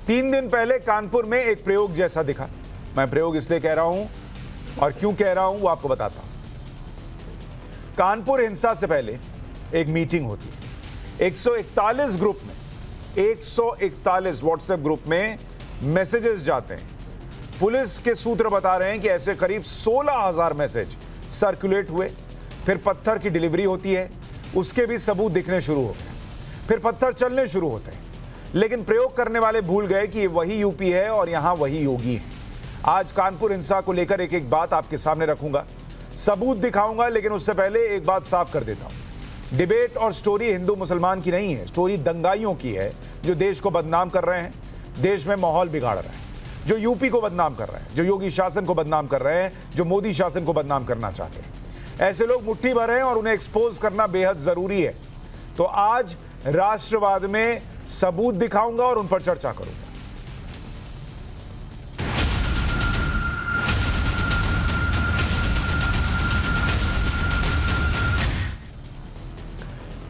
3 दिन पहले कानपुर में एक प्रयोग जैसा दिखा। मैं प्रयोग इसलिए कह रहा हूं और क्यों कह रहा हूं वो आपको बताता हूं। कानपुर हिंसा से पहले एक मीटिंग होती है। 141 ग्रुप में 141 व्हाट्सएप ग्रुप में मैसेजेस जाते हैं। पुलिस के सूत्र बता रहे हैं कि ऐसे करीब 16,000 मैसेज सर्कुलेट हुए। फिर पत्थर की डिलीवरी होती है, उसके भी सबूत दिखने शुरू हो गए। फिर पत्थर चलने शुरू होते हैं, लेकिन प्रयोग करने वाले भूल गए कि ये वही यूपी है और यहां वही योगी है। आज कानपुर हिंसा को लेकर एक एक बात आपके सामने रखूंगा, सबूत दिखाऊंगा, लेकिन उससे पहले एक बात साफ कर देता हूं। डिबेट और स्टोरी हिंदू मुसलमान की नहीं है, स्टोरी दंगाइयों की है जो देश को बदनाम कर रहे हैं, देश में माहौल बिगाड़ रहे हैं, जो यूपी को बदनाम कर रहे हैं, जो योगी शासन को बदनाम कर रहे हैं, जो मोदी शासन को बदनाम करना चाहते हैं। ऐसे लोग मुट्ठी भर हैं और उन्हें एक्सपोज करना बेहद जरूरी है। तो आज राष्ट्रवाद में सबूत दिखाऊंगा और उन पर चर्चा करूंगा।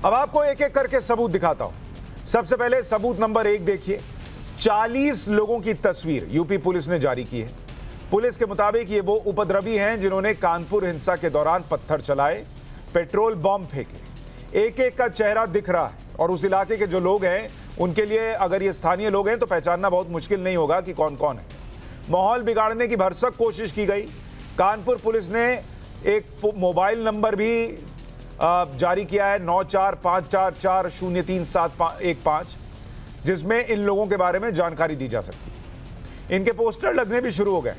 अब आपको एक एक करके सबूत दिखाता हूं। सबसे पहले सबूत नंबर 1 देखिए। 40 लोगों की तस्वीर यूपी पुलिस ने जारी की है। पुलिस के मुताबिक ये वो उपद्रवी हैं जिन्होंने कानपुर हिंसा के दौरान पत्थर चलाए, पेट्रोल बम फेंके। एक एक का चेहरा दिख रहा है और उस इलाके के जो लोग हैं उनके लिए, अगर ये स्थानीय लोग हैं तो पहचानना बहुत मुश्किल नहीं होगा कि कौन कौन है। माहौल बिगाड़ने की भरसक कोशिश की गई। कानपुर पुलिस ने एक मोबाइल नंबर भी जारी किया है, 9454403715, जिसमें इन लोगों के बारे में जानकारी दी जा सकती है। इनके पोस्टर लगने भी शुरू हो गए।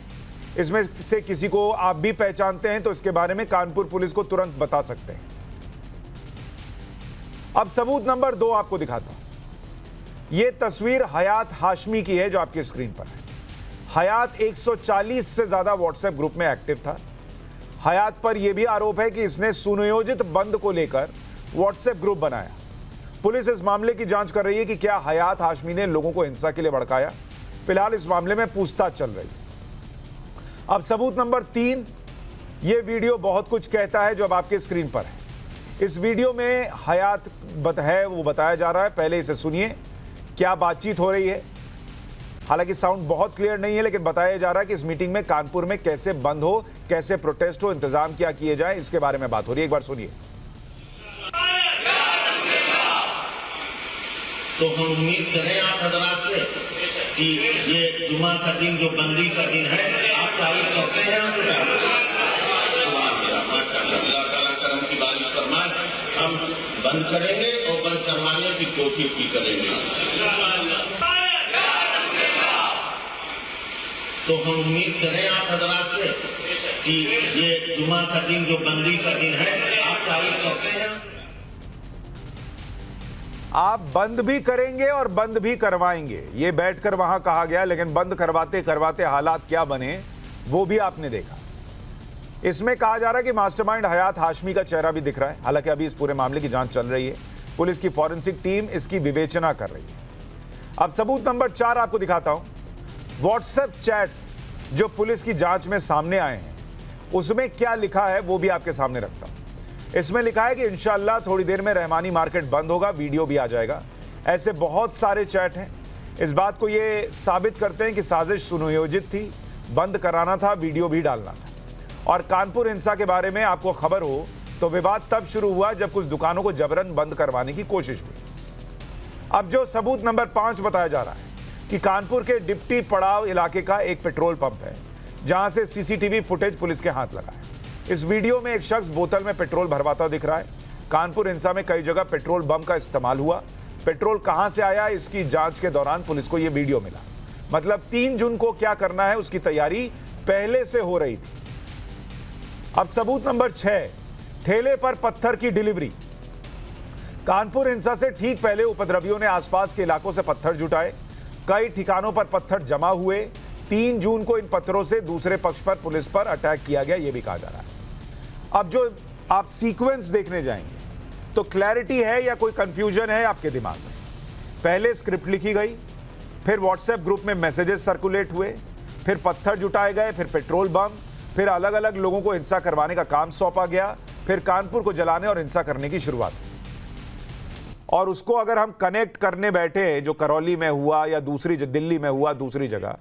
इसमें से किसी को आप भी पहचानते हैं तो इसके बारे में कानपुर पुलिस को तुरंत बता सकते हैं। अब सबूत नंबर 2 आपको दिखाता हूं। यह तस्वीर हयात हाशमी की है जो आपकी स्क्रीन पर है। हयात 140 से ज्यादा व्हाट्सएप ग्रुप में एक्टिव था। हयात पर यह भी आरोप है कि इसने सुनियोजित बंद को लेकर व्हाट्सएप ग्रुप बनाया। पुलिस इस मामले की जांच कर रही है कि क्या हयात हाशमी ने लोगों को हिंसा के लिए भड़काया। फिलहाल इस मामले में पूछताछ चल रही है। अब सबूत नंबर 3, यह वीडियो बहुत कुछ कहता है जो अब आपके स्क्रीन पर है। इस वीडियो में हयात है वो बताया जा रहा है। पहले इसे सुनिए, क्या बातचीत हो रही है। हालांकि साउंड बहुत क्लियर नहीं है, लेकिन बताया जा रहा है कि इस मीटिंग में कानपुर में कैसे बंद हो, कैसे प्रोटेस्ट हो, इंतजाम क्या किए जाए, इसके बारे में बात हो रही है। एक बार सुनिए। तो हम उम्मीद करें आप हजरात से कि ये जुमा का दिन जो बंदी का दिन है, आप तारीफ करते हैं। अल्लाह ताला करम की बारिश फरमाए। हम बंद करेंगे और बंद करवाने की कोशिश भी करेंगे। तो हम उम्मीद करें आप हजरात से कि ये जुमा का दिन जो बंदी का दिन है, आप तारीफ करते हैं। आप बंद भी करेंगे और बंद भी करवाएंगे, ये बैठकर वहां कहा गया, लेकिन बंद करवाते करवाते हालात क्या बने वो भी आपने देखा। इसमें कहा जा रहा है कि मास्टरमाइंड हयात हाशमी का चेहरा भी दिख रहा है। हालांकि अभी इस पूरे मामले की जांच चल रही है। पुलिस की फॉरेंसिक टीम इसकी विवेचना कर रही है। अब सबूत नंबर 4 आपको दिखाता हूं। व्हाट्सएप चैट जो पुलिस की जांच में सामने आए हैं, उसमें क्या लिखा है वो भी आपके सामने रखता हूं। इसमें लिखा है कि इंशाअल्लाह थोड़ी देर में रहमानी मार्केट बंद होगा, वीडियो भी आ जाएगा। ऐसे बहुत सारे चैट हैं, इस बात को ये साबित करते हैं कि साजिश सुनियोजित थी, बंद कराना था, वीडियो भी डालना था। और कानपुर हिंसा के बारे में आपको खबर हो तो विवाद तब शुरू हुआ जब कुछ दुकानों को जबरन बंद करवाने की कोशिश हुई। अब जो सबूत नंबर 5 बताया जा रहा है कि कानपुर के डिप्टी पड़ाव इलाके का एक पेट्रोल पंप है जहां से सीसीटीवी फुटेज पुलिस के हाथ लगा है। इस वीडियो में एक शख्स बोतल में पेट्रोल भरवाता दिख रहा है। कानपुर हिंसा में कई जगह पेट्रोल बम का इस्तेमाल हुआ। पेट्रोल कहां से आया, इसकी जांच के दौरान पुलिस को यह वीडियो मिला। मतलब 3 जून को क्या करना है उसकी तैयारी पहले से हो रही थी। अब सबूत नंबर 6, ठेले पर पत्थर की डिलीवरी। कानपुर हिंसा से ठीक पहले उपद्रवियों ने आसपास के इलाकों से पत्थर जुटाए। कई ठिकानों पर पत्थर जमा हुए। 3 जून को इन पत्थरों से दूसरे पक्ष पर पुलिस पर अटैक किया गया, यह भी कहा जा रहा है। अब जो आप सीक्वेंस देखने जाएंगे तो क्लैरिटी है या कोई कंफ्यूजन है आपके दिमाग में। पहले स्क्रिप्ट लिखी गई, फिर व्हाट्सएप ग्रुप में मैसेजेस सर्कुलेट हुए, फिर पत्थर जुटाए गए, फिर पेट्रोल बम, फिर अलग अलग लोगों को हिंसा करवाने का काम सौंपा गया, फिर कानपुर को जलाने और हिंसा करने की शुरुआत। और उसको अगर हम कनेक्ट करने बैठे, जो करौली में हुआ या दूसरी दिल्ली में हुआ दूसरी जगह,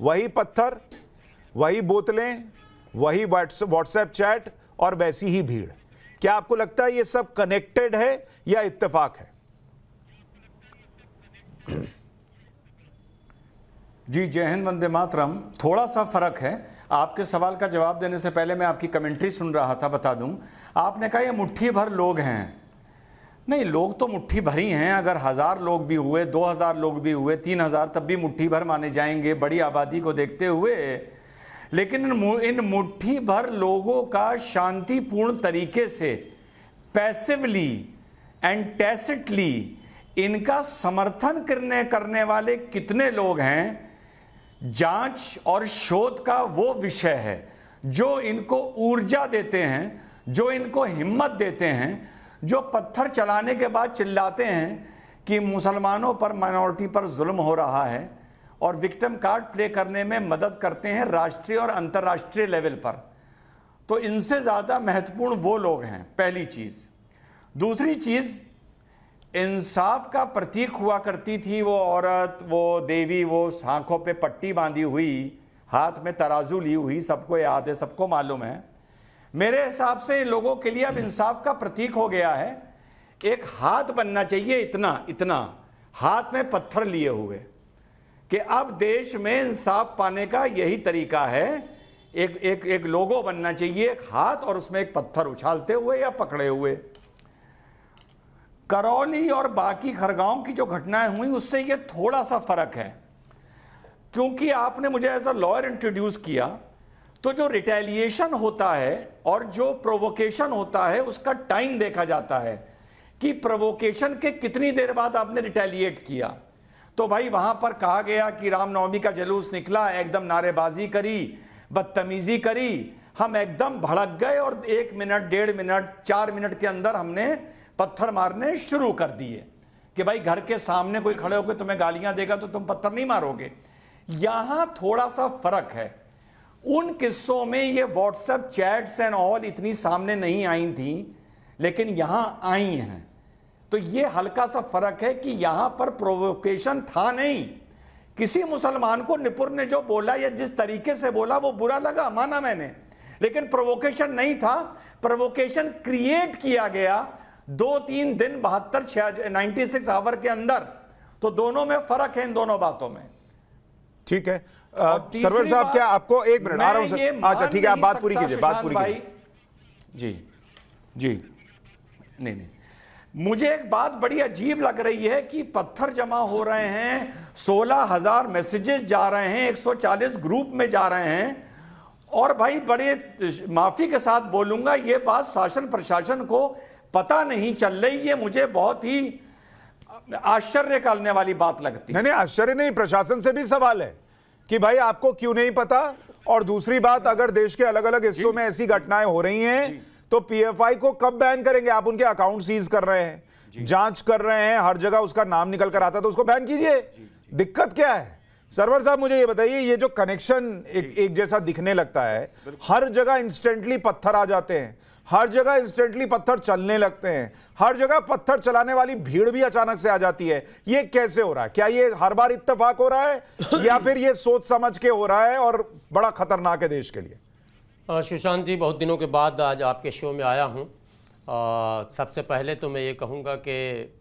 वही पत्थर, वही बोतलें, वही व्हाट्सएप चैट और वैसी ही भीड़। क्या आपको लगता है ये सब कनेक्टेड है या इत्तेफाक है? जी, जय हिंद, वंदे मातरम। थोड़ा सा फर्क है। आपके सवाल का जवाब देने से पहले मैं आपकी कमेंट्री सुन रहा था। बता दूं, आपने कहा ये मुट्ठी भर लोग हैं। नहीं, लोग तो मुट्ठी भर ही हैं। अगर 1000 लोग भी हुए, 2000 लोग भी हुए, 3000, तब भी मुट्ठी भर माने जाएंगे बड़ी आबादी को देखते हुए। लेकिन इन मुट्ठी भर लोगों का शांतिपूर्ण तरीके से, पैसिवली एंड टैसिटली इनका समर्थन करने वाले कितने लोग हैं, जांच और शोध का वो विषय है। जो इनको ऊर्जा देते हैं, जो इनको हिम्मत देते हैं, जो पत्थर चलाने के बाद चिल्लाते हैं कि मुसलमानों पर, माइनॉरिटी पर जुल्म हो रहा है, और विक्टिम कार्ड प्ले करने में मदद करते हैं राष्ट्रीय और अंतर्राष्ट्रीय लेवल पर, तो इनसे ज़्यादा महत्वपूर्ण वो लोग हैं, पहली चीज़। दूसरी चीज़, इंसाफ का प्रतीक हुआ करती थी वो औरत, वो देवी, वो आंखों पे पट्टी बांधी हुई, हाथ में तराजू ली हुई, सबको याद है, सबको मालूम है। मेरे हिसाब से इन लोगों के लिए अब इंसाफ का प्रतीक हो गया है एक हाथ बनना चाहिए, इतना इतना हाथ में पत्थर लिए हुए, कि अब देश में इंसाफ पाने का यही तरीका है। एक लोगो बनना चाहिए, एक हाथ, और उसमें एक पत्थर उछालते हुए या पकड़े हुए। करौली और बाकी खरगांव की जो घटनाएं हुई उससे ये थोड़ा सा फर्क है, क्योंकि आपने मुझे एज अ लॉयर इंट्रोड्यूस किया, तो जो रिटेलिएशन होता है और जो प्रोवोकेशन होता है उसका टाइम देखा जाता है कि प्रोवोकेशन के कितनी देर बाद आपने रिटेलिएट किया। तो भाई वहां पर कहा गया कि रामनवमी का जुलूस निकला, एकदम नारेबाजी करी, बदतमीजी करी, हम एकदम भड़क गए और 1 मिनट, 1.5 मिनट, 4 मिनट के अंदर हमने पत्थर मारने शुरू कर दिए कि भाई घर के सामने कोई खड़े होकर तुम्हें गालियां देगा तो तुम पत्थर नहीं मारोगे। यहां थोड़ा सा फर्क है। उन किस्सों में ये व्हाट्सएप चैट्स एंड ऑल इतनी सामने नहीं आई थी, लेकिन यहां आई हैं। तो ये हल्का सा फर्क है कि यहां पर प्रोवोकेशन था नहीं। किसी मुसलमान को निपुर ने जो बोला या जिस तरीके से बोला वो बुरा लगा, माना मैंने, लेकिन प्रोवोकेशन नहीं था। प्रोवोकेशन क्रिएट किया गया 2-3 दिन, 96 आवर के अंदर। तो दोनों में फर्क है, इन दोनों बातों में। ठीक है सरवर साहब, क्या आपको 1 मिनट आ रहा हूं सर। अच्छा ठीक है, आप बात पूरी कीजिए, बात पूरी कीजिए। जी जी, नहीं, मुझे एक बात बड़ी अजीब लग रही है कि पत्थर जमा हो रहे हैं, 16,000 मैसेजेस जा रहे हैं, 140 ग्रुप में जा रहे हैं, और भाई बड़े माफी के साथ बोलूंगा, ये बात शासन प्रशासन को पता नहीं चल रही। ये मुझे बहुत ही आश्चर्य करने वाली बात लगती है। नहीं, आश्चर्य नहीं, प्रशासन से भी सवाल है कि भाई आपको क्यों नहीं पता। और दूसरी बात, अगर देश के अलग अलग हिस्सों में ऐसी घटनाएं हो रही हैं तो पीएफआई को कब बैन करेंगे? आप उनके अकाउंट सीज कर रहे हैं, जांच कर रहे हैं, हर जगह उसका नाम निकल कर आता तो उसको बैन कीजिए। दिक्कत क्या है? सरवर साहब मुझे ये बताइए, ये जो कनेक्शन एक जैसा दिखने लगता है, हर जगह इंस्टेंटली पत्थर आ जाते हैं, हर जगह इंस्टेंटली पत्थर चलने लगते हैं, हर जगह पत्थर चलाने वाली भीड़ भी अचानक से आ जाती है, ये कैसे हो रहा है? क्या ये हर बार इत्तेफाक हो रहा है या फिर ये सोच समझ के हो रहा है और बड़ा खतरनाक है देश के लिए? सुशांत जी, बहुत दिनों के बाद आज आपके शो में आया हूं। सबसे पहले तो मैं ये कहूँगा कि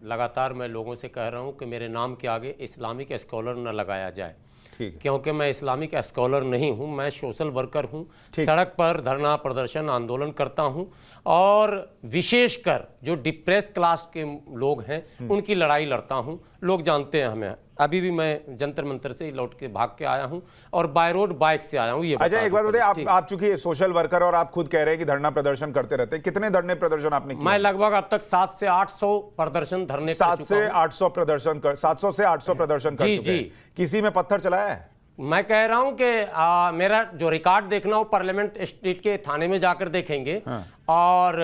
लगातार मैं लोगों से कह रहा हूँ कि मेरे नाम के आगे इस्लामिक स्कॉलर न लगाया जाए, क्योंकि मैं इस्लामिक स्कॉलर नहीं हूँ, मैं सोशल वर्कर हूँ। सड़क पर धरना, प्रदर्शन, आंदोलन करता हूँ, और विशेषकर जो डिप्रेस क्लास के लोग हैं उनकी लड़ाई लड़ता हूँ। लोग जानते हैं हमें। अभी भी मैं जंतर मंतर से लौट के भाग के आया हूँ और बाय रोड बाइक से आया हूँ। ये अच्छा, एक बात बताइए, आप चूंकि सोशल वर्कर और आप खुद कह रहे हैं कि धरना प्रदर्शन करते रहते हैं, कितने धरने प्रदर्शन आपने किए? मैं लगभग अब तक 700 से 800 प्रदर्शन धरने 700 से 800 प्रदर्शन कर चुके हैं। किसी में पत्थर चलाया है? मैं कह रहा हूं कि मेरा जो रिकॉर्ड देखना हो पार्लियामेंट स्ट्रीट के थाने में जाकर देखेंगे। और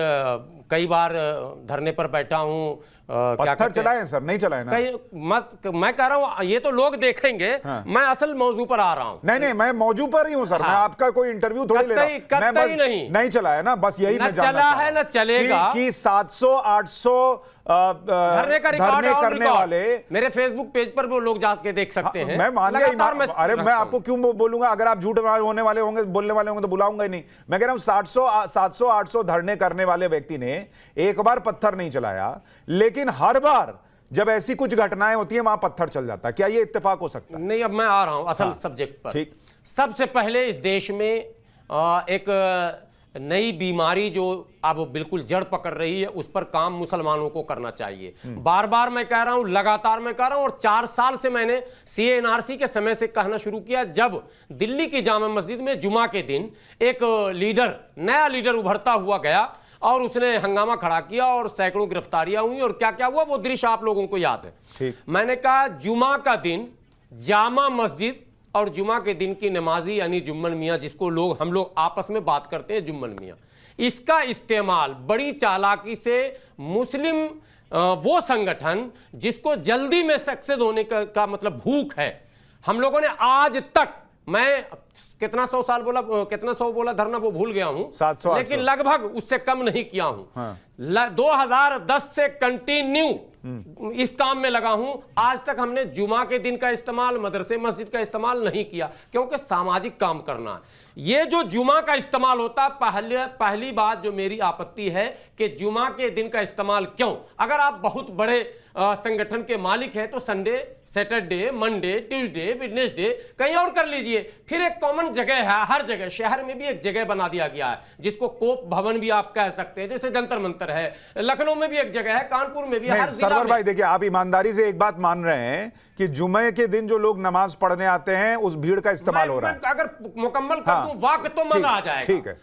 कई बार धरने पर बैठा हूं, क्या पत्थर कहते हैं? चलाए हैं सर, नहीं चलाए ना? मैं कह रहा हूं ये तो लोग देखेंगे। मैं असल मौजू पर आ रहा हूं। नहीं, मैं मौजू पर ही हूं सर। मैं आपका कोई इंटरव्यू थोड़ी ले रहा हूं। मैं बस नहीं चलाया ना, बस यही मैं जानना चला है, न चलेगा कि 700-800 धरने का रिकॉर्ड करने वाले मेरे फेसबुक पेज पर वो लोग जाके देख सकते हैं। मैं मान गया। अरे मैं आपको क्यों बोलूंगा? अगर आप झूठ होने वाले होंगे, बोलने वाले होंगे तो बुलाऊंगा ही नहीं। मैं कह रहा हूं 700-800 धरने करने वाले व्यक्ति ने एक बार पत्थर नहीं चलाया, लेकिन हर बार जब ऐसी कुछ घटनाएं होती हैं वहां पत्थर चल जाता है। क्या ये इत्तेफाक हो सकता है? नहीं, अब मैं आ रहा हूं असल सब्जेक्ट पर। ठीक। सबसे पहले इस देश में एक नई बीमारी जो अब बिल्कुल जड़ पकड़ रही है, उस पर काम मुसलमानों को करना चाहिए। बार बार मैं कह रहा हूं, लगातार मैं कह रहा हूं, और 4 साल से मैंने CNRC के समय से कहना शुरू किया, जब दिल्ली की जामा मस्जिद में जुमा के दिन एक नया लीडर उभरता हुआ गया और उसने हंगामा खड़ा किया और सैकड़ों गिरफ्तारियां हुई और क्या क्या हुआ वो दृश्य आप लोगों को याद है। ठीक। मैंने कहा जुमा का दिन जामा मस्जिद और जुमा के दिन की नमाजी यानी जुम्मन मियाँ, जिसको हम लोग आपस में बात करते हैं जुम्मन मियाँ, इसका इस्तेमाल बड़ी चालाकी से मुस्लिम वो संगठन जिसको जल्दी में सक्सेस होने का मतलब भूख है, हम लोगों ने आज तक, मैं कितना 100 साल बोला, कितना 100 बोला धरना वो भूल गया हूं, 700, लेकिन लगभग उससे कम नहीं किया हूं। हाँ। 2010 से कंटिन्यू इस काम में लगा हूं। आज तक हमने जुमा के दिन का इस्तेमाल, मदरसे मस्जिद का इस्तेमाल नहीं किया, क्योंकि सामाजिक काम करना है। ये जो जुमा का इस्तेमाल होता, पहली बात जो मेरी आपत्ति है कि जुमा के दिन का इस्तेमाल क्यों? अगर आप बहुत बड़े संगठन के मालिक हैं तो Sunday, Saturday, Monday, Tuesday, Wednesday कहीं और कर लीजिए। फिर एक कॉमन जगह है, हर जगह, शहर में भी एक जगह बना दिया गया है जिसको कोप भवन भी आप कह सकते हैं, जैसे जंतर मंतर है, लखनऊ में भी एक जगह है, कानपुर में भी, हर जिला सरवर में। भाई देखिए, आप ईमानदारी से एक बात मान रहे हैं कि जुमे के दिन जो लोग नमाज पढ़ने आते हैं उस भीड़ का इस्तेमाल हो रहा है। अगर मुकम्मल कर दूं वाक्य तो मजा आ जाएगा। ठीक है।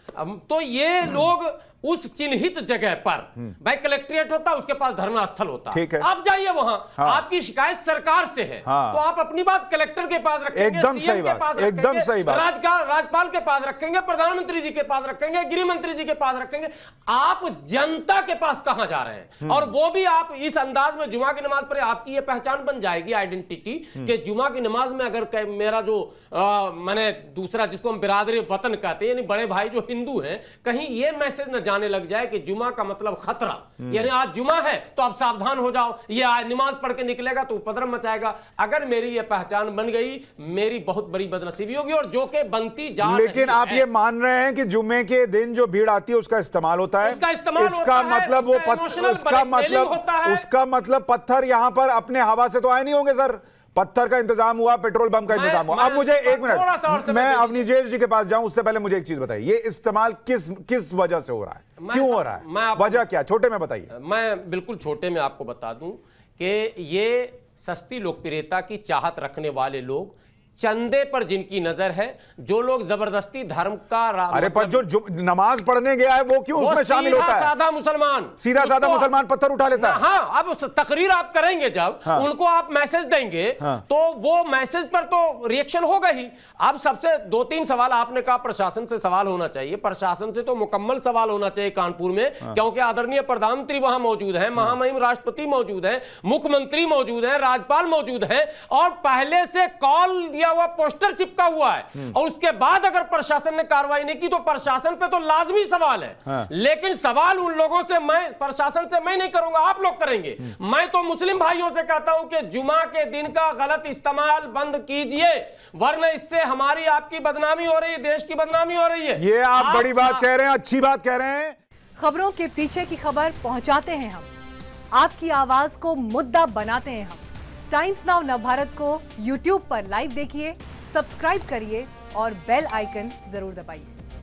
तो ये लोग उस चिन्हित जगह पर, भाई कलेक्ट्रेट होता, उसके पास धरना स्थल होता, ठीक है। आप जाइए वहां। हाँ। आपकी शिकायत सरकार से है, हाँ। तो आप अपनी बात कलेक्टर के पास रखेंगे, एकदम सीएम सही के बात, पास एकदम रखेंगे, सही बात। राज्यपाल के पास रखेंगे, प्रधानमंत्री जी के पास रखेंगे, गृह मंत्री जी के पास रखेंगे। आप जनता के पास कहां जा रहे हैं? और वो भी आप इस अंदाज में, जुमा की नमाज पर आपकी ये पहचान बन जाएगी, आइडेंटिटी, कि जुमा की नमाज में अगर मेरा जो मैंने दूसरा जिसको हम बिरादरी वतन कहते हैं, यानी बड़े भाई जो हिंदू हैं, कहीं ये मैसेज न जाने लग जाए कि जुमा का मतलब खतरा, यानी आज जुमा है तो आप सावधान हो जाओ, ये आज नमाज पढ़ के निकलेगा तो उपद्रव मचाएगा। अगर मेरी ये पहचान बन गई, मेरी बहुत बड़ी बदनसीबी होगी, और जो कि बनती जा रही है। लेकिन आप ये मान रहे हैं कि जुमे के दिन जो भीड़ आती है उसका इस्तेमाल होता है? उसका इस्तेमाल इसका होता है, मतलब उसका मतलब पत्थर यहां पर अपने हवा से तो आए नहीं होंगे सर। पत्थर का इंतजाम हुआ, पेट्रोल बम का इंतजाम हुआ। अब मुझे एक मिनट, मैं अवनीजेश जी के पास जाऊं उससे पहले मुझे एक चीज बताइए, ये इस्तेमाल किस वजह से हो रहा है, क्यों हो रहा है, वजह क्या? छोटे में बताइए। मैं बिल्कुल छोटे में आपको बता दूं कि ये सस्ती लोकप्रियता की चाहत रखने वाले लोग, चंदे पर जिनकी नजर है, जो लोग जबरदस्ती धर्म का अरे पर जो नमाज पढ़ने गया है वो क्यों उसमें शामिल होता है? सादा मुसलमान, सीधा सादा मुसलमान पत्थर उठा लेता है। हाँ, अब तकरीर आप करेंगे जब, हाँ। उनको आप मैसेज देंगे, हाँ। तो वो मैसेज पर तो रिएक्शन होगा ही। अब सबसे 2-3 सवाल आपने कहा, प्रशासन से सवाल होना चाहिए, प्रशासन से तो मुकम्मल सवाल होना चाहिए कानपुर में, क्योंकि आदरणीय प्रधानमंत्री वहां मौजूद है, महामहिम राष्ट्रपति मौजूद है, मुख्यमंत्री मौजूद है, राज्यपाल मौजूद है, और पहले से कॉल दिया हुआ पोस्टर चिपका हुआ है, और उसके बाद अगर प्रशासन ने कार्रवाई नहीं की तो प्रशासन पे तो लाजमी सवाल है। हाँ। लेकिन सवाल उन लोगों से, मैं प्रशासन से मैं नहीं करूंगा, आप लोग करेंगे। मैं तो मुस्लिम भाइयों से कहता हूं कि जुमा के दिन का गलत इस्तेमाल बंद कीजिए, वरना इससे हमारी आपकी बदनामी हो रही है, देश की बदनामी हो रही है। ये आप बड़ी बात कह रहे हैं, अच्छी बात कह रहे हैं। खबरों के पीछे की खबर पहुंचाते हैं हम, आपकी आवाज को मुद्दा बनाते हैं हम। टाइम्स नाउ नवभारत को YouTube पर लाइव देखिए, सब्सक्राइब करिए और बेल आइकन जरूर दबाइए।